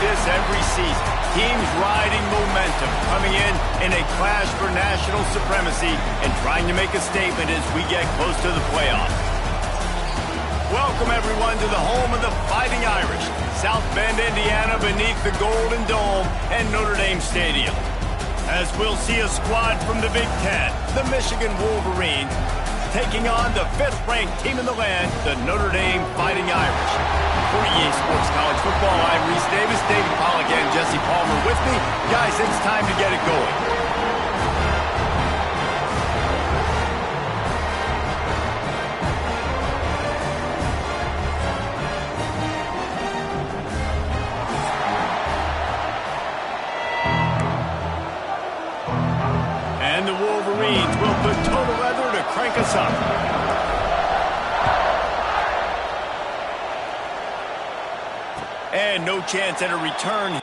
this every season. Teams riding momentum, coming in a clash for national supremacy and trying to make a statement as we get close to the playoffs. Welcome, everyone, to the home of the Fighting Irish, South Bend, Indiana, beneath the Golden Dome and Notre Dame Stadium. As we'll see a squad from the Big Ten, the Michigan Wolverines, taking on the 5th-ranked team in the land, the Notre Dame Fighting Irish. For EA Sports College Football, I'm Reese Davis, David Pollack, and Jesse Palmer with me. Guys, it's time to get it going. And the Wolverines will put total leather to crank us up. And no chance at a return.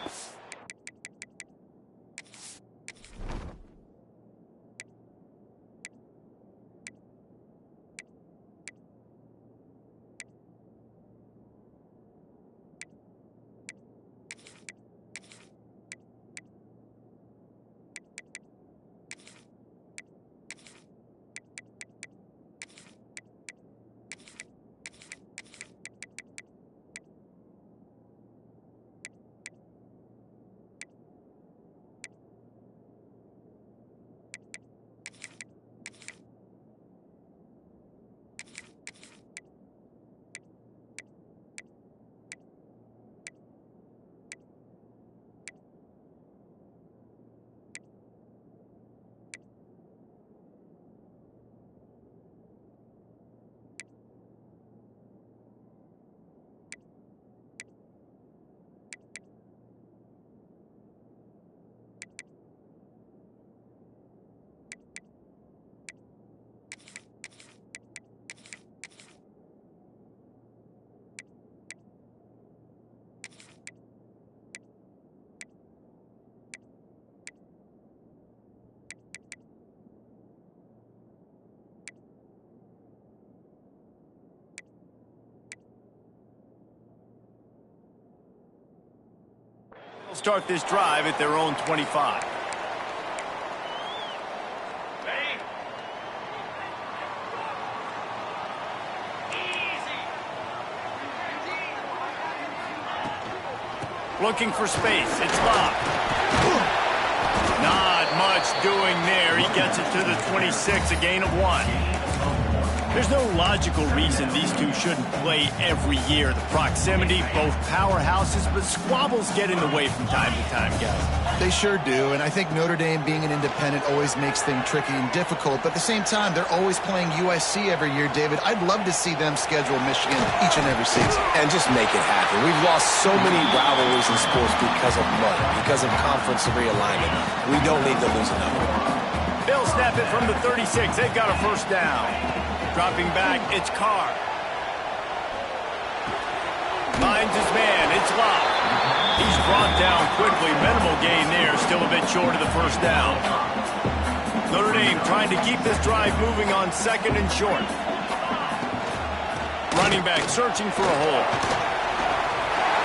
Start this drive at their own 25. Looking for space. It's locked. Not much doing there. He gets it to the 26, a gain of 1. There's no logical reason these two shouldn't play every year. The proximity, both powerhouses, but squabbles get in the way from time to time, guys. They sure do, and I think Notre Dame being an independent always makes things tricky and difficult, but at the same time, they're always playing USC every year, David. I'd love to see them schedule Michigan each and every season. And just make it happen. We've lost so many rivalries in sports because of money, because of conference realignment. We don't need to lose another one. They'll snap it from the 36. They've got a first down. Dropping back, it's Carr. Finds his man, it's locked. He's brought down quickly. Minimal gain there, still a bit short of the first down. Notre Dame trying to keep this drive moving on 2nd and short. Running back searching for a hole.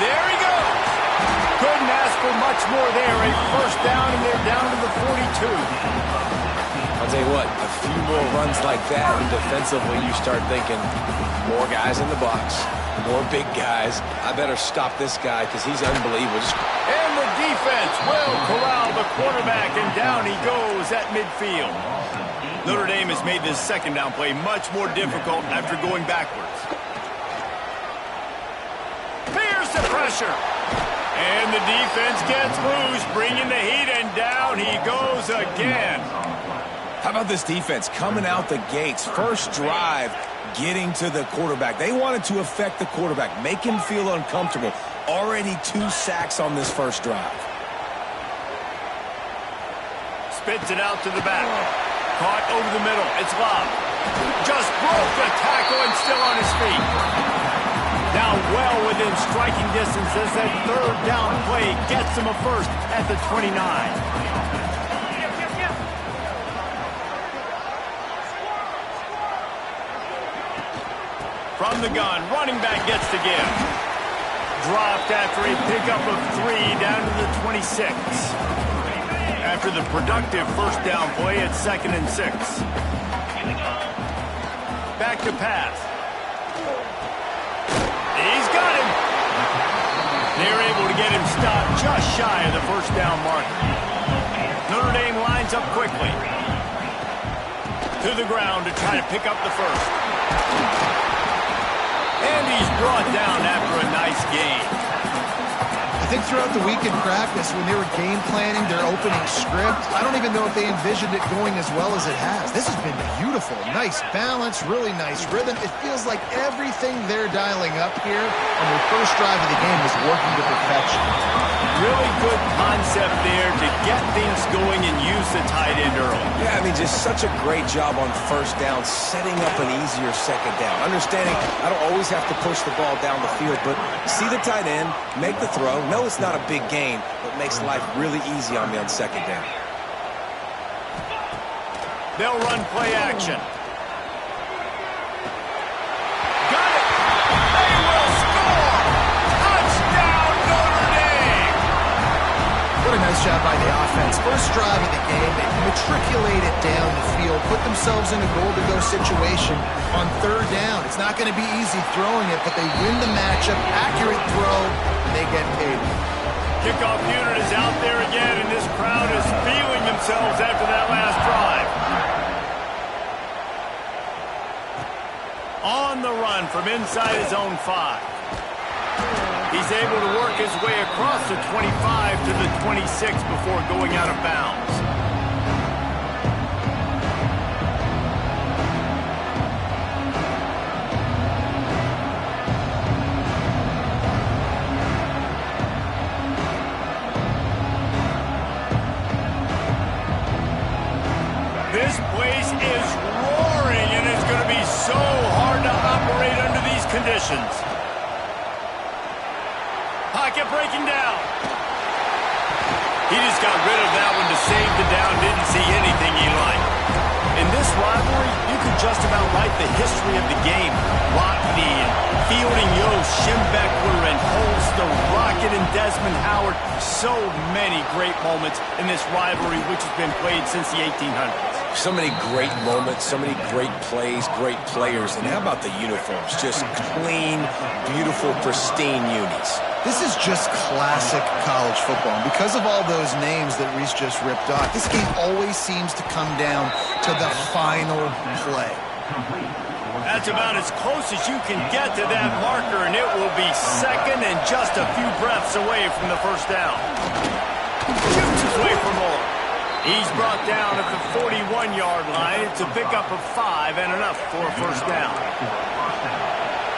There he goes. Couldn't ask for much more there. A first down, and they're down to the 42. I'll tell you what, a few more runs like that, and defensively you start thinking, more guys in the box, more big guys. I better stop this guy because he's unbelievable. And the defense will corral the quarterback, and down he goes at midfield. Notre Dame has made this 2nd down play much more difficult after going backwards. Here's the pressure. And the defense gets loose, bringing the heat, and down he goes again. How about this defense coming out the gates? First drive, getting to the quarterback. They wanted to affect the quarterback, make him feel uncomfortable. Already 2 sacks on this first drive. Spits it out to the back. Caught over the middle. It's locked. Just broke the tackle and still on his feet. Now well within striking distance as that 3rd down play gets him a first at the 29. From the gun, running back gets to give. dropped after a pickup of 3 down to the 26. After the productive first down play at 2nd and 6. Back to pass. He's got him. They're able to get him stopped just shy of the first down mark. Notre Dame lines up quickly. To the ground to try to pick up the first. And he's brought down after a nice gain. I think throughout the week in practice, when they were game planning their opening script, I don't even know if they envisioned it going as well as it has. This has been beautiful. Nice balance, really nice rhythm. It feels like everything they're dialing up here on their first drive of the game is working to perfection. Really good concept there to get things going and use the tight end early. Yeah, I mean, just such a great job on first down, setting up an easier second down. Understanding I don't always have to push the ball down the field, but see the tight end, make the throw. No, it's not a big gain, but makes life really easy on me on second down. They'll run play action. What a nice job by the offense. First drive of the game, they matriculate it down the field, put themselves in a goal-to-go situation on 3rd down. It's not going to be easy throwing it, but they win the matchup, accurate throw, and they get paid. Kickoff unit is out there again, and this crowd is feeling themselves after that last drive. On the run from inside his own 5. He's able to work his way across the 25 to the 26 before going out of bounds. This place is roaring, and it's going to be so hard to operate under these conditions. Pocket breaking down. He just got rid of that one to save the down. Didn't see anything he liked. In this rivalry, you could just about write the history of the game. Watney and Fielding Yost, Schembechler and Holster, Rocket and Desmond Howard. So many great moments in this rivalry, which has been played since the 1800s. So many great moments, so many great plays, great players. And how about the uniforms? Just clean, beautiful, pristine unis. This is just classic college football. And because of all those names that Reese just ripped off, this game always seems to come down to the final play. That's about as close as you can get to that marker, and it will be second and just a few breaths away from the first down. Shoots his way for more. He's brought down at the 41-yard line. It's a pickup of 5 and enough for a first down.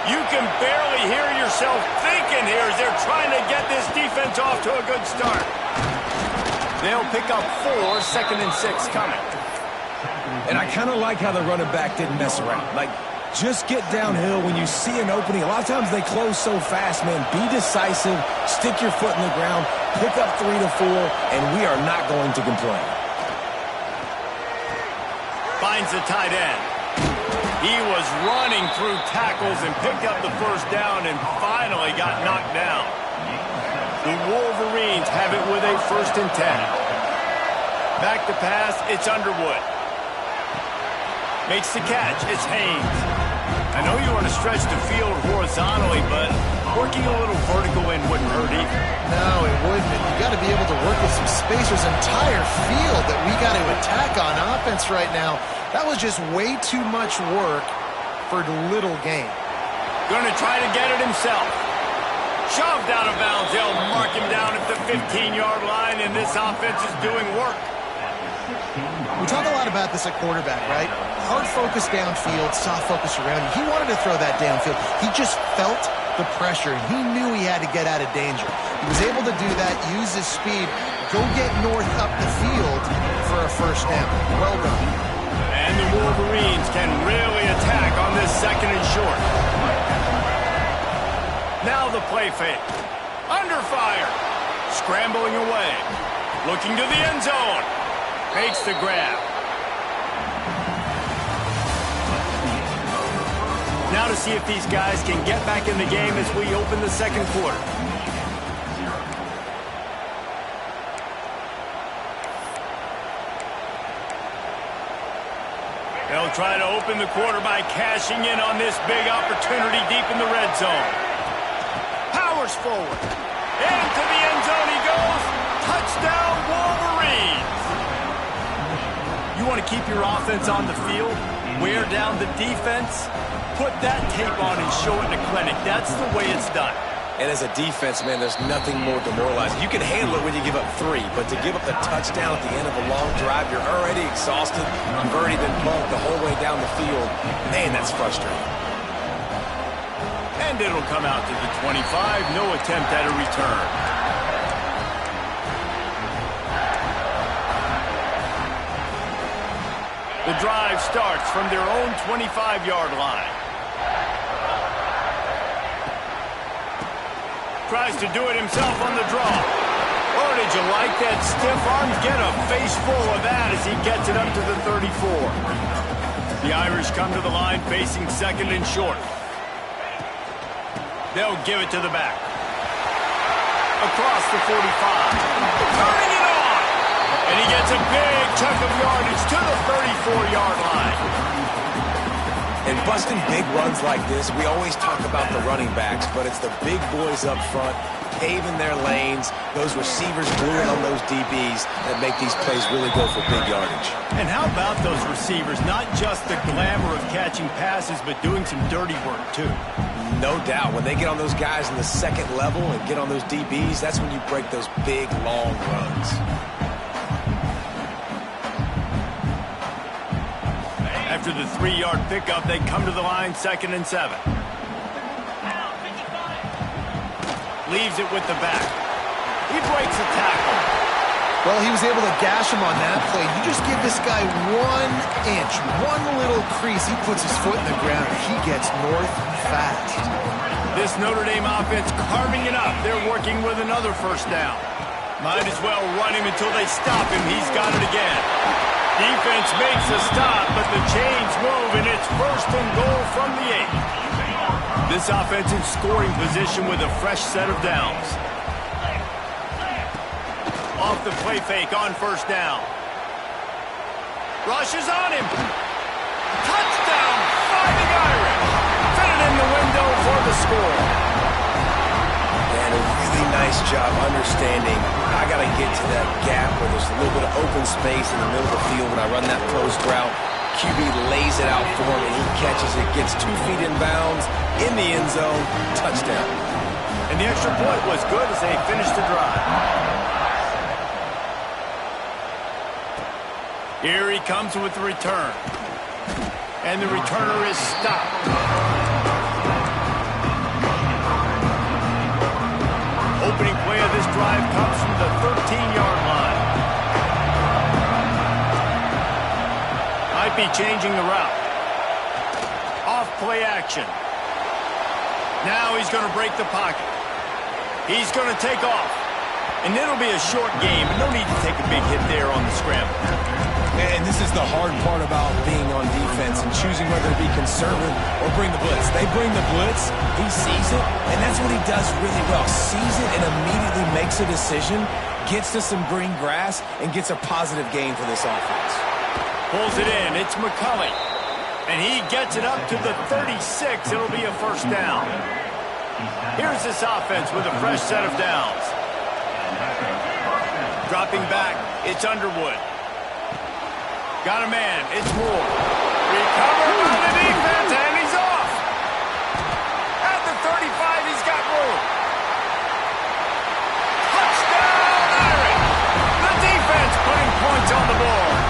You can barely hear yourself thinking here as they're trying to get this defense off to a good start. They'll pick up 4, 2nd and 6 coming. And I kind of like how the running back didn't mess around. Like, just get downhill when you see an opening. A lot of times they close so fast, man. Be decisive, stick your foot in the ground, pick up 3 to 4, and we are not going to complain. Finds the tight end. He was running through tackles and picked up the first down and finally got knocked down. The Wolverines have it with a 1st and 10. Back to pass, it's Underwood. Makes the catch, it's Haynes. I know you want to stretch the field horizontally, but working a little vertical in wouldn't hurt either. No, it wouldn't. You got to be able to work with some space. There's an entire field that we got to attack on offense right now. That was just way too much work for little gain. Going to try to get it himself. Shoved out of bounds. They'll mark him down at the 15-yard line, and this offense is doing work. We talk a lot about this at quarterback, right? Hard focus downfield, soft focus around you. He wanted to throw that downfield. He just felt the pressure. He knew he had to get out of danger. He was able to do that, use his speed, go get north up the field for a first down. Well done. And the Wolverines can really attack on this 2nd and short. Now the play fake. Under fire. Scrambling away. Looking to the end zone. Makes the grab. Now to see if these guys can get back in the game as we open the second quarter. They'll try to open the quarter by cashing in on this big opportunity deep in the red zone. Powers forward. Into the end zone he goes. Touchdown, Wolverines. You want to keep your offense on the field? Wear down the defense? Put that tape on and show it in the clinic. That's the way it's done. And as a defense, man, there's nothing more demoralizing. You can handle it when you give up 3, but to give up the touchdown at the end of a long drive, you're already exhausted. You've already been bumped the whole way down the field. Man, that's frustrating. And it'll come out to the 25. No attempt at a return. The drive starts from their own 25-yard line. Tries to do it himself on the draw. Oh, did you like that stiff arm? Get a face full of that as he gets it up to the 34. The Irish come to the line facing second and short. They'll give it to the back. Across the 45. Turning it on! And he gets a big chunk of yardage to the 34-yard line. And busting big runs like this, we always talk about the running backs, but it's the big boys up front, paving their lanes, those receivers gluing on those DBs that make these plays really go for big yardage. And how about those receivers? Not just the glamour of catching passes, but doing some dirty work, too. No doubt. When they get on those guys in the second level and get on those DBs, that's when you break those big, long runs. After the 3-yard pickup, they come to the line, 2nd and 7. Leaves it with the back. He breaks a tackle. Well, he was able to gash him on that play. You just give this guy 1 inch, one little crease, he puts his foot in the ground, he gets north fast. This Notre Dame offense carving it up. They're working with another first down. Might as well run him until they stop him. He's got it again. Defense makes a stop, but the chains move, and it's 1st and goal from the 8. This offense in scoring position with a fresh set of downs. Off the play fake on 1st down. Rushes on him. Touchdown, Fighting Irish. Fitted in the window for the score. And a really nice job understanding I got to get to that gap where there's a little bit of open space in the middle of the field when I run that post route. QB lays it out for him, and he catches it, gets 2 feet in bounds, in the end zone, touchdown. And the extra point was good as they finished the drive. Here he comes with the return. And the returner is stopped. Opening play of this drive comes from the 13-yard line. Might be changing the route. Off play action. Now he's going to break the pocket. He's going to take off. And it'll be a short game, but no need to take a big hit there on the scramble. And this is the hard part about being on defense and choosing whether to be conservative or bring the blitz. They bring the blitz, he sees it, and that's what he does really well. Sees it and immediately makes a decision, gets to some green grass, and gets a positive gain for this offense. Pulls it in, it's McCulley. And he gets it up to the 36. It'll be a 1st down. Here's this offense with a fresh set of downs. Dropping back, it's Underwood. Got a man, it's Moore. Recovered by the defense, and he's off. At the 35, he's got room. Touchdown, Irish. The defense putting points on the board.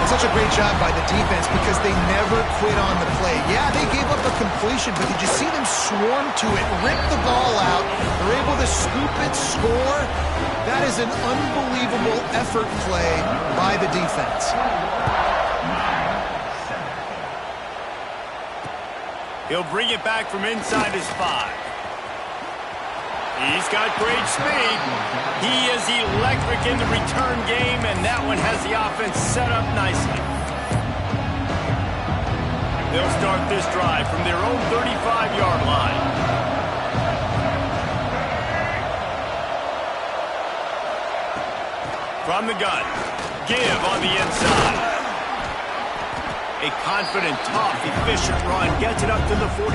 It's such a great job by the defense because they never quit on the play. Yeah, they gave up a completion, but did you see them swarm to it, rip the ball out? They're able to scoop it, score. That is an unbelievable effort play by the defense. He'll bring it back from inside his 5. He's got great speed. He is electric in the return game, and that one has the offense set up nicely. They'll start this drive from their own 35-yard line. From the gun, give on the inside. A confident, tough, efficient run gets it up to the 44.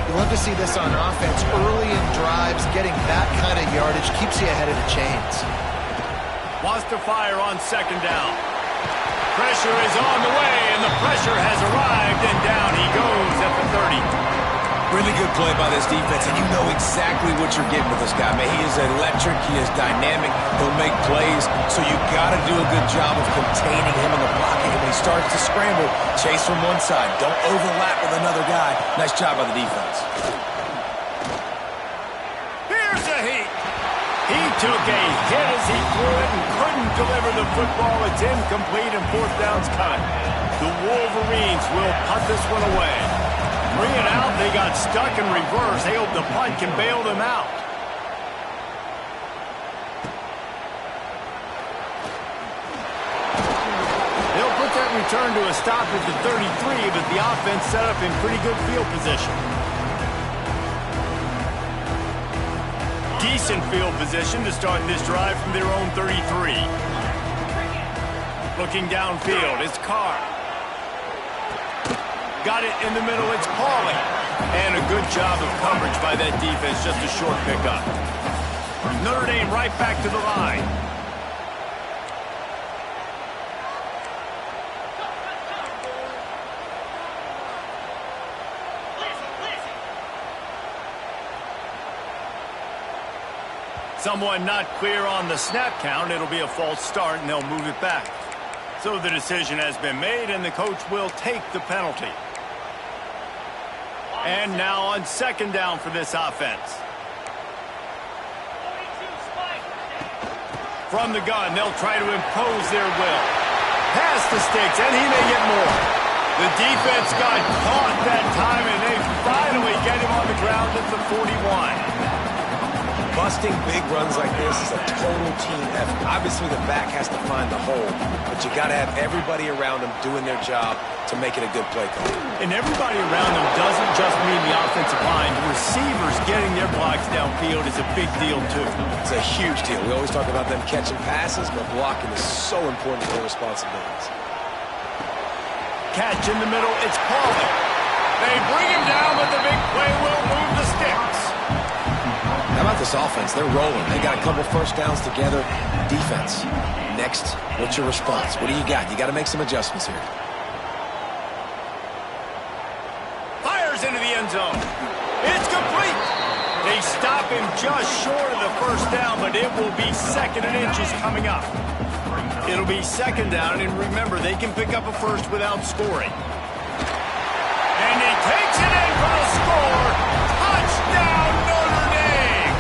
You love to see this on offense. Early in drives, getting that kind of yardage keeps you ahead of the chains. Wants to fire on second down. Pressure is on the way, and the pressure has arrived, and down he goes at the 30. Really good play by this defense, and you know exactly what you're getting with this guy. Man, he is electric. He is dynamic. He'll make plays, so you got to do a good job of containing him in the pocket. And when he starts to scramble, chase from one side. Don't overlap with another guy. Nice job by the defense. Here's a heat. He took a hit as he threw it and couldn't deliver the football. It's incomplete, and fourth down's coming. The Wolverines will punt this one away. Bring it out. They got stuck in reverse. They hope the punt can bail them out. They'll put that return to a stop at the 33, but the offense set up in pretty good field position. Decent field position to start this drive from their own 33. Looking downfield, it's Carr. Got it in the middle, it's Pauly. And a good job of coverage by that defense, just a short pickup. Notre Dame right back to the line. Someone not clear on the snap count. It'll be a false start, and they'll move it back. So the decision has been made, and the coach will take the penalty. And now on second down for this offense. From the gun, they'll try to impose their will. Pass the sticks, and he may get more. The defense got caught that time, and they finally get him on the ground at the 41. Busting big runs like this is a total team effort. Obviously, the back has to find the hole, but you got to have everybody around them doing their job to make it a good play call. And everybody around them doesn't just mean the offensive line. The receivers getting their blocks downfield is a big deal, too. It's a huge deal. We always talk about them catching passes, but blocking is so important to their responsibilities. Catch in the middle, it's Pauly. They bring him down, but the big play will move the sticks. How about this offense? They're rolling. They got a couple first downs together. Defense. Next, what's your response? What do you got? You got to make some adjustments here. Fires into the end zone. It's complete. They stop him just short of the first down, but it will be second and inches coming up. It'll be second down, and remember, they can pick up a first without scoring. And he takes it in for the score. Touchdown, Notre Dame.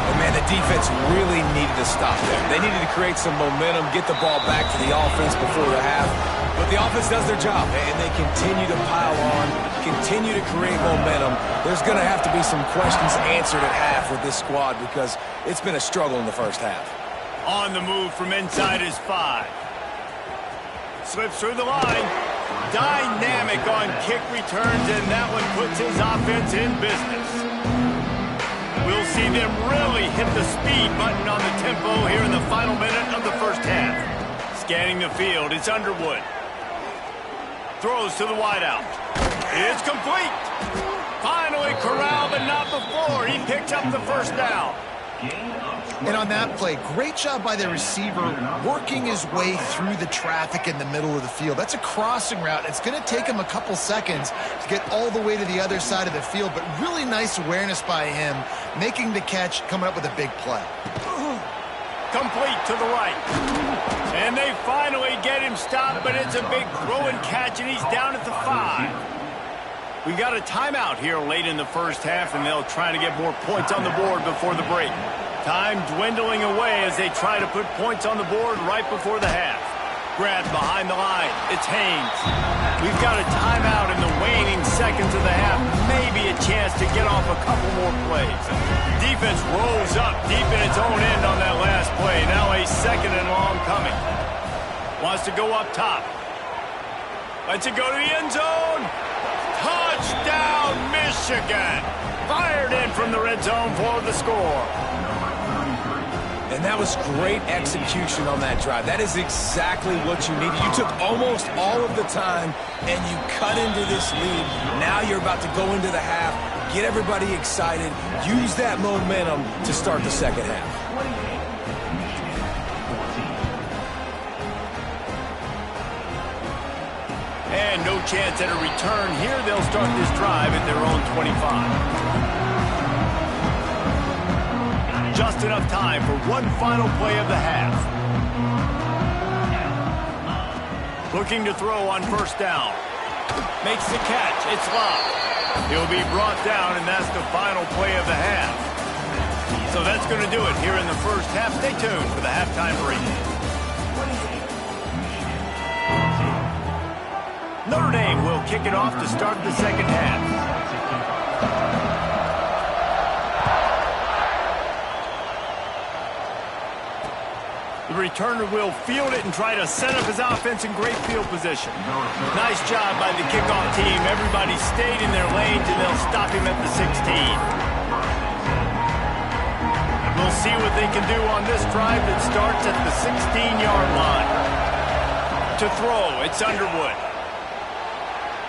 Oh, man, the defense really needed to stop there. They needed to create some momentum, get the ball back to the offense before the half. But the offense does their job, and they continue to pile on, continue to create momentum. There's going to have to be some questions answered at half with this squad because it's been a struggle in the first half. On the move from inside his 5. Slips through the line. Dynamic on kick returns, and that one puts his offense in business. We'll see them really hit the speed button on the tempo here in the final minute of the first half. Scanning the field, it's Underwood. Throws to the wideout. It's complete. Finally corralled, but not before. He picks up the first down. And on that play, great job by the receiver working his way through the traffic in the middle of the field. That's a crossing route. It's going to take him a couple seconds to get all the way to the other side of the field, but really nice awareness by him, making the catch, coming up with a big play. Complete to the right. And they finally get him stopped, but it's a big throw and catch, and he's down at the 5. We got a timeout here late in the first half, and they'll try to get more points on the board before the break. Time dwindling away as they try to put points on the board right before the half. Grabbed behind the line. It's Haynes. We've got a timeout in the waning seconds of the half. Maybe a chance to get off a couple more plays. Defense rolls up deep in its own end on that last play. Now a second and long coming. Wants to go up top. Lets it go to the end zone. Touchdown, Michigan. Fired in from the red zone for the score. And that was great execution on that drive. That is exactly what you needed. You took almost all of the time, and you cut into this lead. Now you're about to go into the half, get everybody excited, use that momentum to start the second half. And no chance at a return here. They'll start this drive at their own 25. Just enough time for one final play of the half. Looking to throw on first down. Makes the catch. It's locked. He'll be brought down, and that's the final play of the half. So that's going to do it here in the first half. Stay tuned for the halftime break. Notre Dame will kick it off to start the second half. The returner will field it and try to set up his offense in great field position. Nice job by the kickoff team. Everybody stayed in their lanes, and they'll stop him at the 16. We'll see what they can do on this drive that starts at the 16-yard line. To throw, it's Underwood.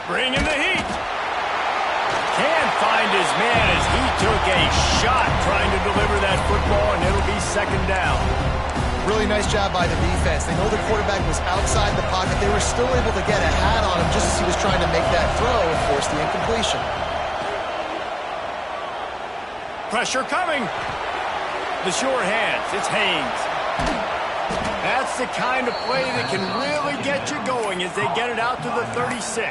Bringing the heat. Can't find his man as he took a shot trying to deliver that football, and it'll be second down. Really nice job by the defense. They know the quarterback was outside the pocket. They were still able to get a hat on him just as he was trying to make that throw and force the incompletion. Pressure coming. The sure hands. It's Haynes. That's the kind of play that can really get you going as they get it out to the 36.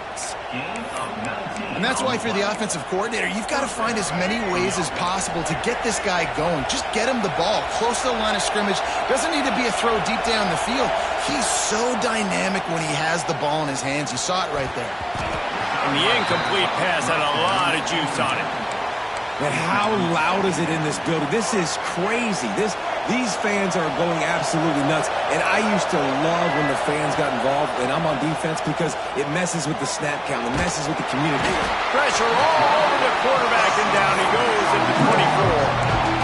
And that's why if you're the offensive coordinator, you've got to find as many ways as possible to get this guy going. Just get him the ball close to the line of scrimmage. Doesn't need to be a throw deep down the field. He's so dynamic when he has the ball in his hands. You saw it right there. And the incomplete pass had a lot of juice on it. But how loud is it in this building? This is crazy. These fans are going absolutely nuts. And I used to love when the fans got involved, and I'm on defense because it messes with the snap count. It messes with the community. Pressure all over the quarterback, and down he goes at the 24.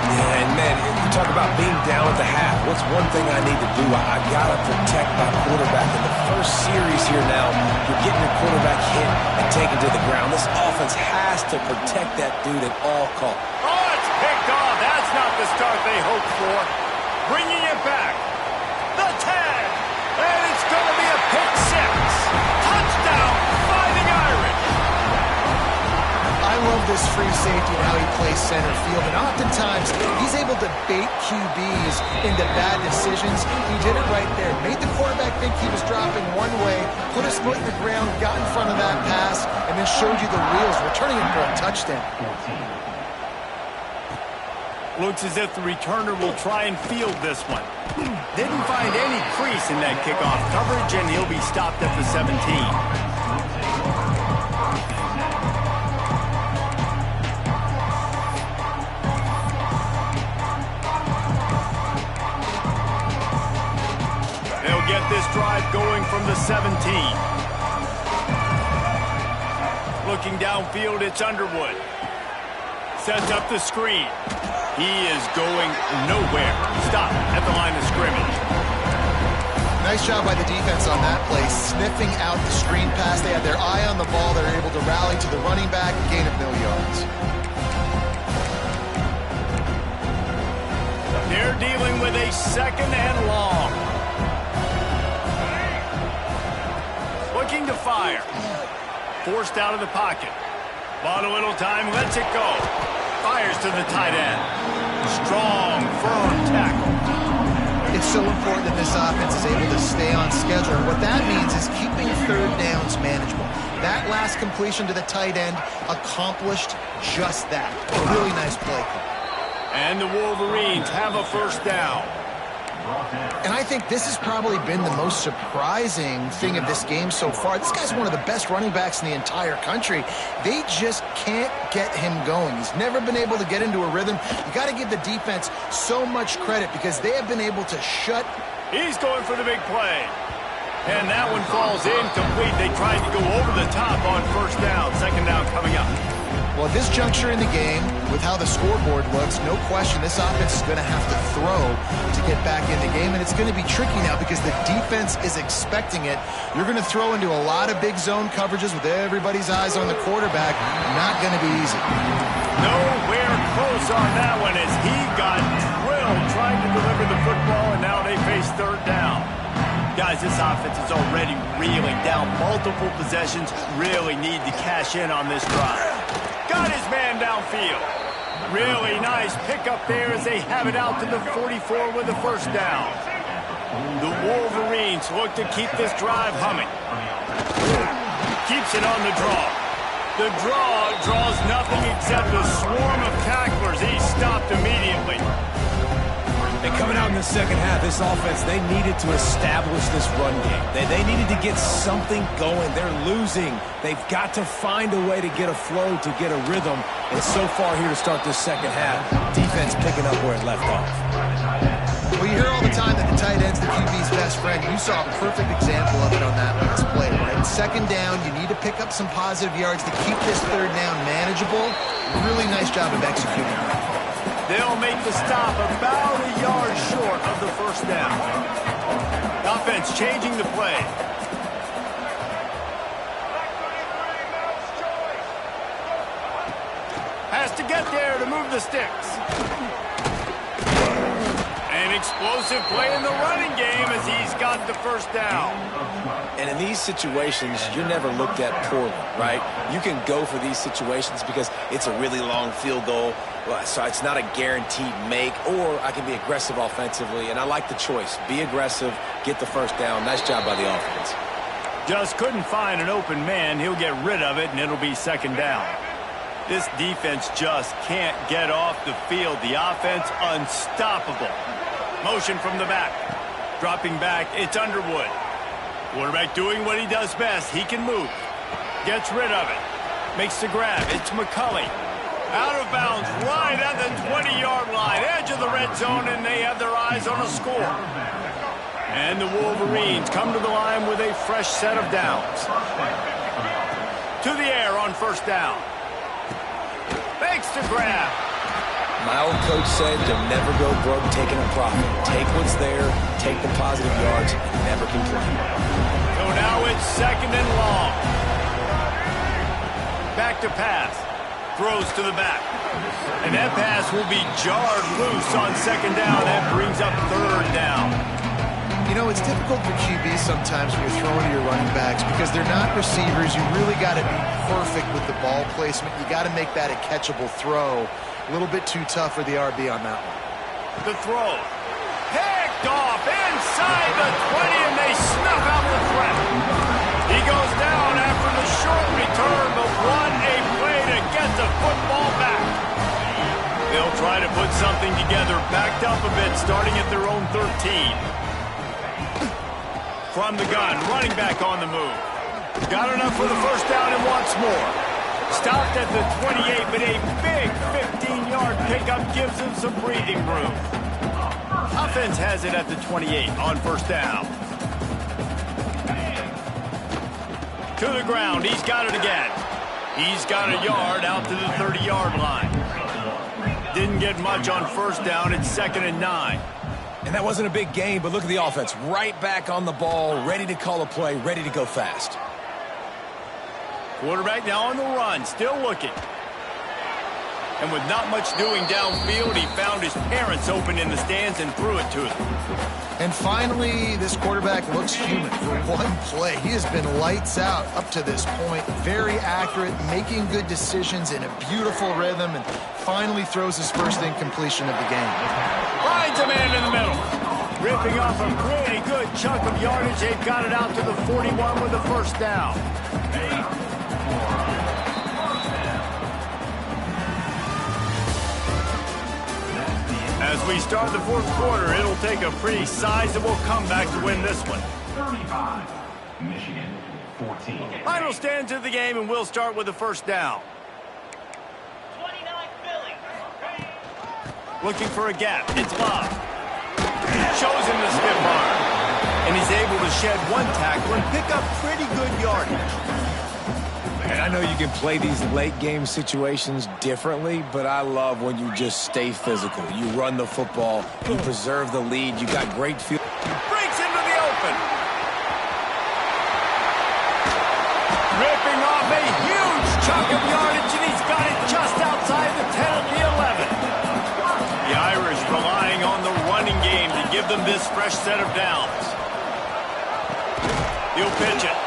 Yeah, and man, you talk about being down at the half. What's one thing I need to do? I got to protect my quarterback. In the first series here now, you're getting your quarterback hit and taken to the ground. This offense has to protect that dude at all costs. Oh, it's picked off. That's not the start they hoped for. Bringing it back. The tag. And it's going to be a pick six. Touchdown, Fighting Irish. I love this free safety and how he plays center field. And oftentimes, he's able to bait QBs into bad decisions. He did it right there. Made the quarterback think he was dropping one way, put his foot in the ground, got in front of that pass, and then showed you the wheels, returning it for a touchdown. Looks as if the returner will try and field this one. Didn't find any crease in that kickoff coverage, and he'll be stopped at the 17. They'll get this drive going from the 17. Looking downfield, it's Underwood. Sets up the screen. He is going nowhere. Stop at the line of scrimmage. Nice job by the defense on that play, sniffing out the screen pass. They had their eye on the ball. They're able to rally to the running back, gain of no yards. They're dealing with a second and long. Looking to fire. Forced out of the pocket. Bought a little time, lets it go. Fires to the tight end. Strong, firm tackle. It's so important that this offense is able to stay on schedule. And what that means is keeping third downs manageable. That last completion to the tight end accomplished just that. A really nice play. And the Wolverines have a first down. And I think this has probably been the most surprising thing of this game so far. This guy's one of the best running backs in the entire country. They just can't get him going. He's never been able to get into a rhythm. You got to give the defense so much credit because they have been able to shut. He's going for the big play. And that one falls incomplete. They tried to go over the top on first down. Second down coming up. Well, at this juncture in the game, with how the scoreboard looks, no question this offense is going to have to throw to get back in the game, and it's going to be tricky now because the defense is expecting it. You're going to throw into a lot of big zone coverages with everybody's eyes on the quarterback. Not going to be easy. Nowhere close on that one as he got drilled trying to deliver the football, and now they face third down. Guys, this offense is already reeling down multiple possessions. Really need to cash in on this drive. Got his man downfield. Really nice pickup there as they have it out to the 44 with the first down. The Wolverines look to keep this drive humming. Keeps it on the draw. The draw draws nothing except a swarm of tacklers. He's stopped immediately. And coming out in the second half, this offense, they needed to establish this run game. They needed to get something going. They're losing. They've got to find a way to get a flow, to get a rhythm. And so far here to start this second half, defense picking up where it left off. Well, you hear all the time that the tight end's the QB's best friend. You saw a perfect example of it on that last play, right? Second down, you need to pick up some positive yards to keep this third down manageable. Really nice job of executing that. They'll make the stop about a yard short of the first down. Offense changing the play. Has to get there to move the sticks. An explosive play in the running game as he's got the first down. And in these situations, you're never looked at poorly, right? You can go for these situations because it's a really long field goal. So it's not a guaranteed make, or I can be aggressive offensively, and I like the choice. Be aggressive, get the first down. Nice job by the offense. Just couldn't find an open man. He'll get rid of it, and it'll be second down. This defense just can't get off the field. The offense unstoppable. Motion from the back. Dropping back, it's Underwood. Quarterback doing what he does best. He can move. Gets rid of it. Makes the grab. It's McCulley. Out of bounds, right at the 20-yard line. Edge of the red zone, and they have their eyes on a score. And the Wolverines come to the line with a fresh set of downs. To the air on first down. Makes the grab. My old coach said you'll never go broke taking a profit. Take what's there, take the positive yards, and never complain. So now it's second and long. Back to pass. Throws to the back. And that pass will be jarred loose on second down. That brings up third down. You know, it's difficult for QBs sometimes when you're throwing to your running backs because they're not receivers. You really got to be perfect with the ball placement. You got to make that a catchable throw. A little bit too tough for the RB on that one. The throw. Picked off inside the 20, and they snuff out the threat. He goes down after the short return, but what a play to get the football back. They'll try to put something together, backed up a bit, starting at their own 13. From the gun, running back on the move. Got enough for the first down and wants more. Stopped at the 28, but a big 15-yard pickup gives him some breathing room. Offense has it at the 28 on first down. To the ground, he's got it again. He's got a yard out to the 30-yard line. Didn't get much on first down. It's second and 9. And that wasn't a big gain, but look at the offense. Right back on the ball, ready to call a play, ready to go fast. Quarterback now on the run, still looking. And with not much doing downfield, he found his parents open in the stands and threw it to them. And finally, this quarterback looks human for one play. He has been lights out up to this point. Very accurate, making good decisions in a beautiful rhythm, and finally throws his first incompletion of the game. Finds a man in the middle. Ripping off a pretty good chunk of yardage. They've got it out to the 41 with the first down. As we start the fourth quarter, it'll take a pretty sizable comeback to win this one. 35, Michigan, 14. Final stanza of the game, and we'll start with the first down. 29 Philly. Looking for a gap. It's Love. Shows him the stiff arm. And he's able to shed one tackle and pick up pretty good yardage. And I know you can play these late game situations differently, but I love when you just stay physical. You run the football, you preserve the lead, you got great field. Breaks into the open. Ripping off a huge chunk of yardage, and he's got it just outside the 10 of the 11. The Irish relying on the running game to give them this fresh set of downs. He'll pitch it.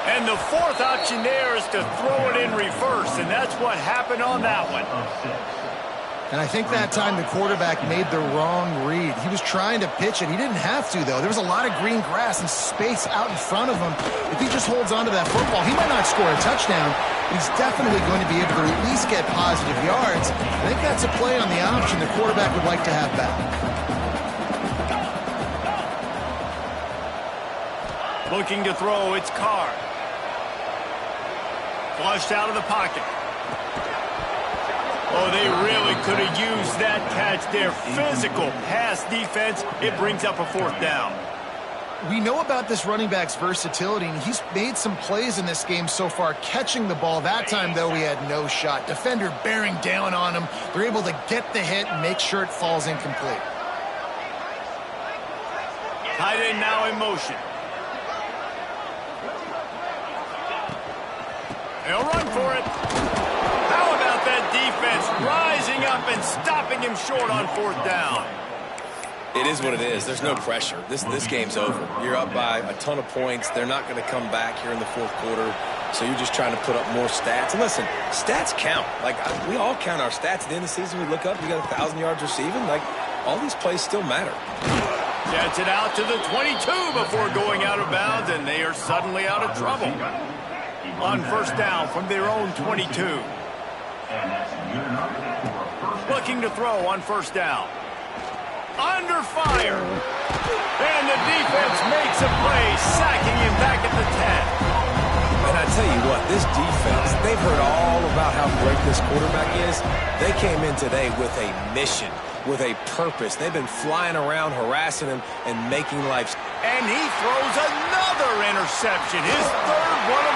And the fourth option there is to throw it in reverse, and that's what happened on that one. And I think that time the quarterback made the wrong read. He was trying to pitch it. He didn't have to, though. There was a lot of green grass and space out in front of him. If he just holds on to that football, he might not score a touchdown, but he's definitely going to be able to at least get positive yards. I think that's a play on the option the quarterback would like to have back. Looking to throw, it's Carr. Flushed out of the pocket. Oh, they really could have used that catch there. Physical pass defense. It brings up a fourth down. We know about this running back's versatility, and he's made some plays in this game so far catching the ball. That time, though, he had no shot. Defender bearing down on him. They're able to get the hit and make sure it falls incomplete. Tight end now in motion. He'll run for it. How about that defense rising up and stopping him short on fourth down? It is what it is. There's no pressure. This game's over. You're up by a ton of points. They're not going to come back here in the fourth quarter, so you're just trying to put up more stats. And listen, stats count. Like, we all count our stats. At the end of the season, we look up, you got 1,000 yards receiving. Like, all these plays still matter. Gets it out to the 22 before going out of bounds, and they are suddenly out of trouble. On first down from their own 22. Looking to throw on first down. Under fire. And the defense makes a play, sacking him back at the 10. And I tell you what, this defense, they've heard all about how great this quarterback is. They came in today with a mission, with a purpose. They've been flying around, harassing him, and making life. And he throws another interception, his third one of